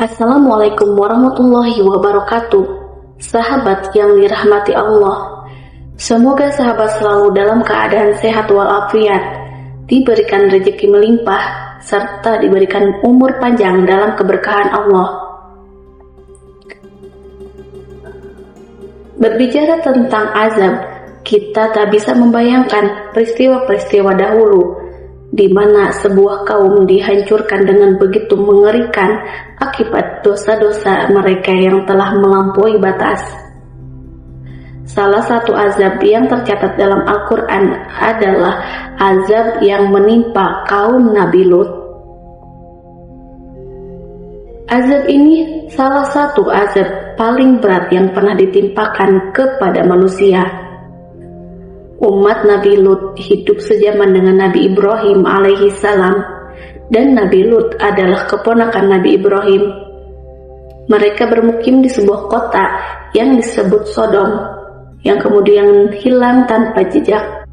Assalamualaikum warahmatullahi wabarakatuh. Sahabat yang dirahmati Allah, semoga sahabat selalu dalam keadaan sehat walafiat, diberikan rezeki melimpah, serta diberikan umur panjang dalam keberkahan Allah. Berbicara tentang azab, kita tak bisa membayangkan peristiwa-peristiwa dahulu di mana sebuah kaum dihancurkan dengan begitu mengerikan akibat dosa-dosa mereka yang telah melampaui batas. Salah satu azab yang tercatat dalam Al-Quran adalah azab yang menimpa kaum Nabi Lut. Azab ini salah satu azab paling berat yang pernah ditimpakan kepada manusia. Umat Nabi Lut hidup sejaman dengan Nabi Ibrahim alaihi salam, dan Nabi Lut adalah keponakan Nabi Ibrahim. Mereka bermukim di sebuah kota yang disebut Sodom, yang kemudian hilang tanpa jejak.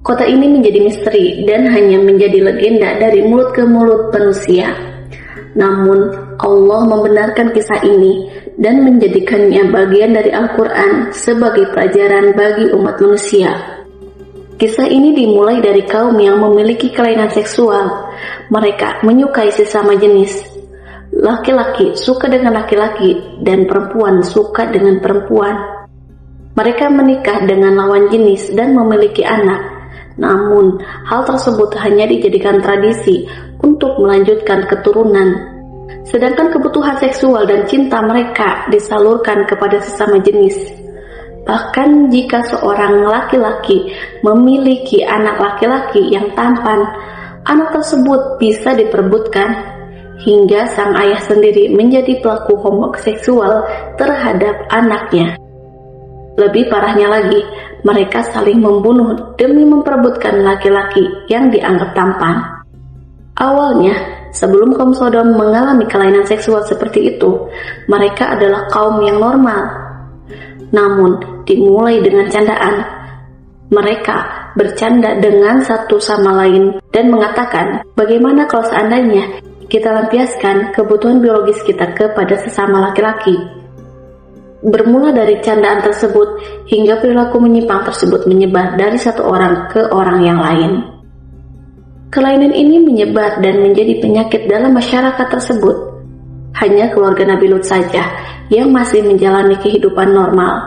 Kota ini menjadi misteri dan hanya menjadi legenda dari mulut ke mulut manusia. Namun Allah membenarkan kisah ini dan menjadikannya bagian dari Al-Quran sebagai pelajaran bagi umat manusia. Kisah ini dimulai dari kaum yang memiliki kelainan seksual. Mereka menyukai sesama jenis. Laki-laki suka dengan laki-laki dan perempuan suka dengan perempuan. Mereka menikah dengan lawan jenis dan memiliki anak. Namun, hal tersebut hanya dijadikan tradisi untuk melanjutkan keturunan. Sedangkan kebutuhan seksual dan cinta mereka disalurkan kepada sesama jenis. Bahkan jika seorang laki-laki memiliki anak laki-laki yang tampan, anak tersebut bisa diperebutkan hingga sang ayah sendiri menjadi pelaku homoseksual terhadap anaknya. Lebih parahnya lagi, mereka saling membunuh demi memperebutkan laki-laki yang dianggap tampan. Awalnya, sebelum kaum Sodom mengalami kelainan seksual seperti itu, mereka adalah kaum yang normal. Namun, dimulai dengan candaan. Mereka bercanda dengan satu sama lain dan mengatakan, bagaimana kalau seandainya kita lampiaskan kebutuhan biologis kita kepada sesama laki-laki. Bermula dari candaan tersebut hingga perilaku menyimpang tersebut menyebar dari satu orang ke orang yang lain. Kelainan ini menyebar dan menjadi penyakit dalam masyarakat tersebut. Hanya keluarga Nabi Lut saja yang masih menjalani kehidupan normal.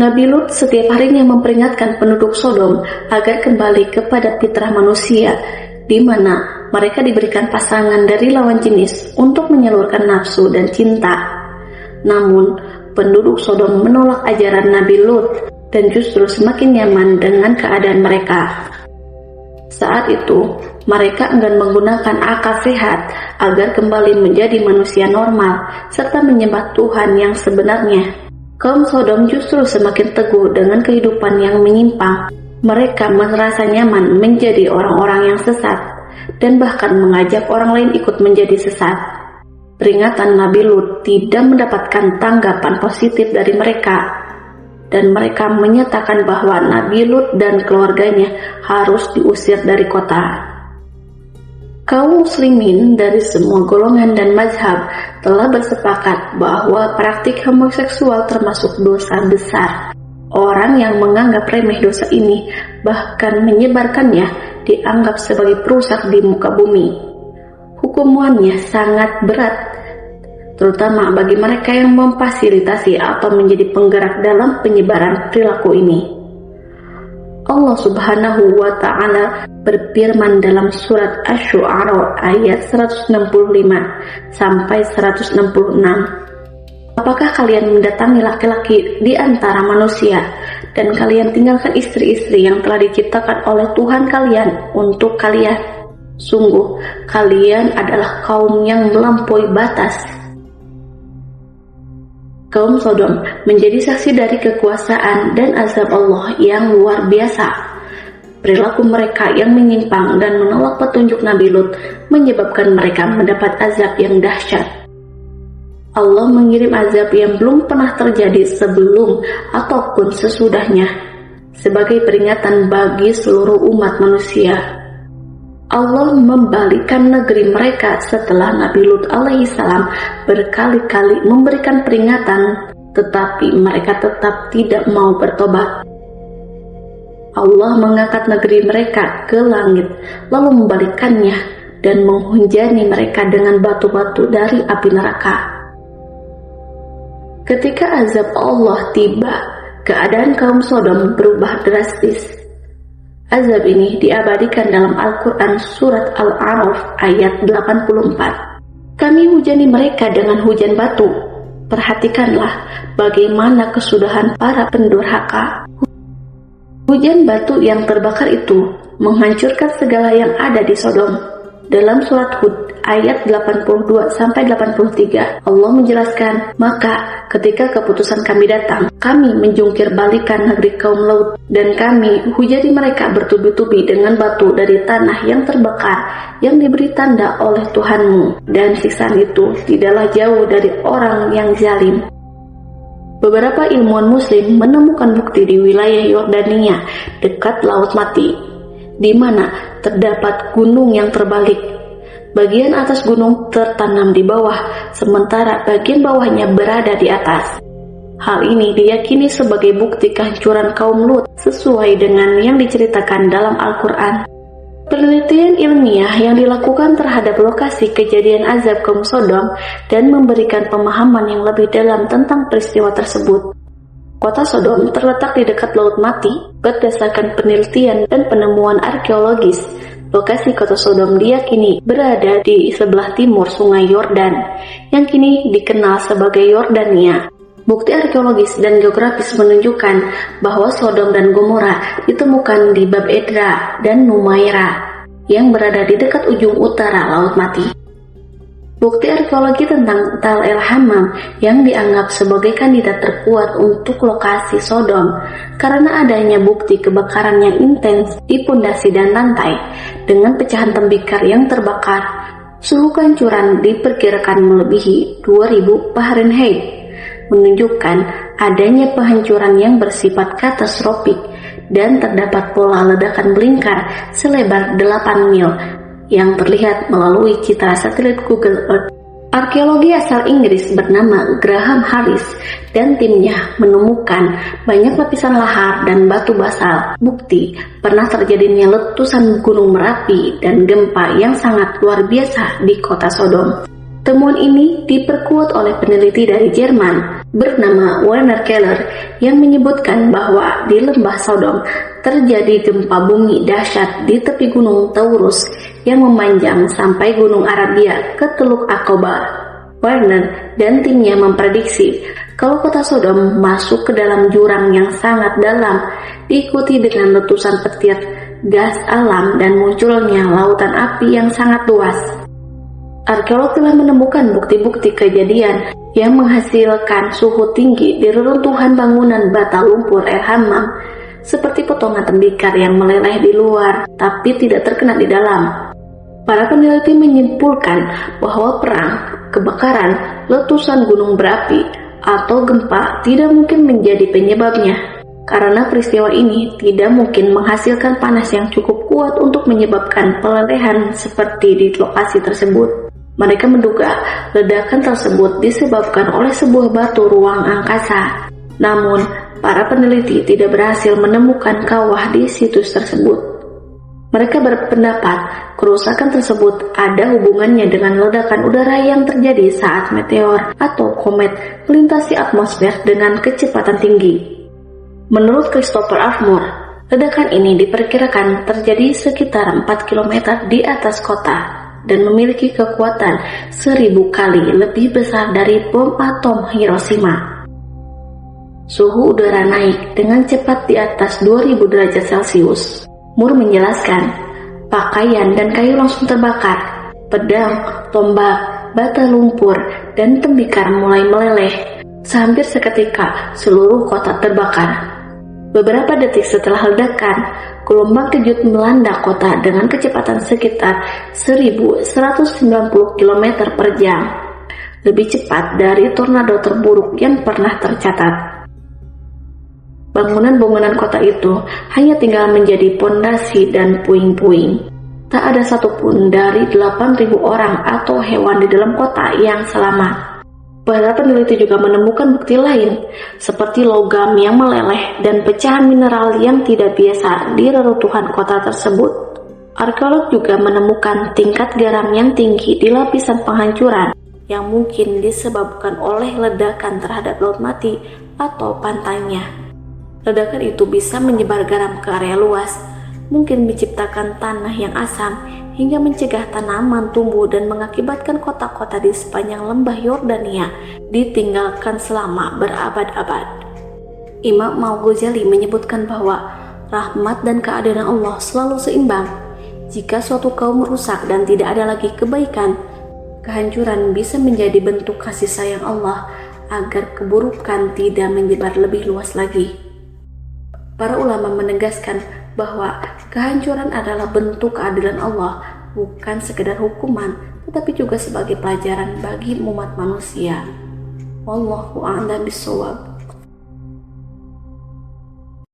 Nabi Lut setiap harinya memperingatkan penduduk Sodom agar kembali kepada fitrah manusia, di mana mereka diberikan pasangan dari lawan jenis untuk menyalurkan nafsu dan cinta. Namun, penduduk Sodom menolak ajaran Nabi Lut dan justru semakin nyaman dengan keadaan mereka. Saat itu, mereka enggan menggunakan akal sehat agar kembali menjadi manusia normal serta menyembah Tuhan yang sebenarnya. Kaum Sodom justru semakin teguh dengan kehidupan yang menyimpang. Mereka merasa nyaman menjadi orang-orang yang sesat dan bahkan mengajak orang lain ikut menjadi sesat. Peringatan Nabi Lut tidak mendapatkan tanggapan positif dari mereka, dan mereka menyatakan bahwa Nabi Lut dan keluarganya harus diusir dari kota. Kaum muslimin dari semua golongan dan mazhab telah bersepakat bahwa praktik homoseksual termasuk dosa besar. Orang yang menganggap remeh dosa ini bahkan menyebarkannya dianggap sebagai perusak di muka bumi. Hukumannya sangat berat, terutama bagi mereka yang memfasilitasi atau menjadi penggerak dalam penyebaran perilaku ini. Allah Subhanahu wa Ta'ala berfirman dalam surat Asy-Syu'ara ayat 165 sampai 166. Apakah kalian mendatangi laki-laki di antara manusia dan kalian tinggalkan istri-istri yang telah diciptakan oleh Tuhan kalian untuk kalian? Sungguh, kalian adalah kaum yang melampaui batas. Kaum Sodom menjadi saksi dari kekuasaan dan azab Allah yang luar biasa. Perilaku mereka yang menyimpang dan menolak petunjuk Nabi Lut menyebabkan mereka mendapat azab yang dahsyat. Allah mengirim azab yang belum pernah terjadi sebelum ataupun sesudahnya, sebagai peringatan bagi seluruh umat manusia. Allah membalikkan negeri mereka setelah Nabi Lut alaihissalam berkali-kali memberikan peringatan, tetapi mereka tetap tidak mau bertobat. Allah mengangkat negeri mereka ke langit, lalu membalikkannya dan menghujani mereka dengan batu-batu dari api neraka. Ketika azab Allah tiba, keadaan kaum Sodom berubah drastis. Azab ini diabadikan dalam Al-Quran Surat Al-A'raf ayat 84. Kami hujani mereka dengan hujan batu. Perhatikanlah bagaimana kesudahan para pendurhaka. Hujan batu yang terbakar itu menghancurkan segala yang ada di Sodom. Dalam surat Hud ayat 82-83 Allah menjelaskan, maka ketika keputusan kami datang, kami menjungkir balikan negeri kaum Lut, dan kami hujani mereka bertubi-tubi dengan batu dari tanah yang terbakar yang diberi tanda oleh Tuhanmu, dan siksaan itu tidaklah jauh dari orang yang zalim. Beberapa ilmuwan muslim menemukan bukti di wilayah Yordania dekat Laut Mati, di mana terdapat gunung yang terbalik. Bagian atas gunung tertanam di bawah, sementara bagian bawahnya berada di atas. Hal ini diyakini sebagai bukti kehancuran kaum Lut sesuai dengan yang diceritakan dalam Al-Quran. Penelitian ilmiah yang dilakukan terhadap lokasi kejadian azab kaum Sodom dan memberikan pemahaman yang lebih dalam tentang peristiwa tersebut. Kota Sodom terletak di dekat Laut Mati. Berdasarkan penelitian dan penemuan arkeologis, lokasi kota Sodom diyakini berada di sebelah timur Sungai Yordan, yang kini dikenal sebagai Yordania. Bukti arkeologis dan geografis menunjukkan bahwa Sodom dan Gomora ditemukan di Bab Edra dan Numaira, yang berada di dekat ujung utara Laut Mati. Bukti arkeologi tentang Tal El Hammam yang dianggap sebagai kandidat terkuat untuk lokasi Sodom karena adanya bukti kebakaran yang intens di pondasi dan lantai dengan pecahan tembikar yang terbakar. Suhu kehancuran diperkirakan melebihi 2000 Fahrenheit, menunjukkan adanya penghancuran yang bersifat katastrofik, dan terdapat pola ledakan melingkar selebar 8 mil yang terlihat melalui citra satelit Google Earth. Arkeologi asal Inggris bernama Graham Harris dan timnya menemukan banyak lapisan lahar dan batu basal, bukti pernah terjadinya letusan gunung Merapi dan gempa yang sangat luar biasa di kota Sodom. Temuan ini diperkuat oleh peneliti dari Jerman bernama Werner Keller yang menyebutkan bahwa di lembah Sodom terjadi gempa bumi dahsyat di tepi gunung Taurus yang memanjang sampai gunung Arabia ke Teluk Aqaba. Werner dan timnya memprediksi kalau kota Sodom masuk ke dalam jurang yang sangat dalam, diikuti dengan letusan petir, gas alam, dan munculnya lautan api yang sangat luas. Arkeolog telah menemukan bukti-bukti kejadian yang menghasilkan suhu tinggi di reruntuhan bangunan bata lumpur El Hammam, seperti potongan tembikar yang meleleh di luar tapi tidak terkena di dalam. Para peneliti menyimpulkan bahwa perang, kebakaran, letusan gunung berapi, atau gempa tidak mungkin menjadi penyebabnya, karena peristiwa ini tidak mungkin menghasilkan panas yang cukup kuat untuk menyebabkan pelelehan seperti di lokasi tersebut. Mereka menduga ledakan tersebut disebabkan oleh sebuah batu ruang angkasa. Namun, para peneliti tidak berhasil menemukan kawah di situs tersebut. Mereka berpendapat kerusakan tersebut ada hubungannya dengan ledakan udara yang terjadi saat meteor atau komet melintasi atmosfer dengan kecepatan tinggi. Menurut Christopher Armour, ledakan ini diperkirakan terjadi sekitar 4 km di atas kota dan memiliki kekuatan 1000 kali lebih besar dari bom atom Hiroshima. Suhu udara naik dengan cepat di atas 2000 derajat Celcius. Moore menjelaskan, pakaian dan kayu langsung terbakar, pedang, tombak, bata lumpur, dan tembikar mulai meleleh. Hampir seketika seluruh kota terbakar. Beberapa detik setelah ledakan, gelombang kejut melanda kota dengan kecepatan sekitar 1190 km per jam, lebih cepat dari tornado terburuk yang pernah tercatat. Bangunan-bangunan kota itu hanya tinggal menjadi pondasi dan puing-puing. Tak ada satupun dari 8.000 orang atau hewan di dalam kota yang selamat. Para peneliti juga menemukan bukti lain, seperti logam yang meleleh dan pecahan mineral yang tidak biasa di reruntuhan kota tersebut. Arkeolog juga menemukan tingkat garam yang tinggi di lapisan penghancuran, yang mungkin disebabkan oleh ledakan terhadap laut mati atau pantainya. Ledakan itu bisa menyebar garam ke area luas, mungkin menciptakan tanah yang asam hingga mencegah tanaman tumbuh dan mengakibatkan kota-kota di sepanjang lembah Yordania ditinggalkan selama berabad-abad. Imam Al-Ghazali menyebutkan bahwa rahmat dan keadilan Allah selalu seimbang. Jika suatu kaum rusak dan tidak ada lagi kebaikan, kehancuran bisa menjadi bentuk kasih sayang Allah agar keburukan tidak menyebar lebih luas lagi. Para ulama menegaskan bahwa kehancuran adalah bentuk keadilan Allah, bukan sekedar hukuman, tetapi juga sebagai pelajaran bagi umat manusia. Wallahu a'lam bishawab.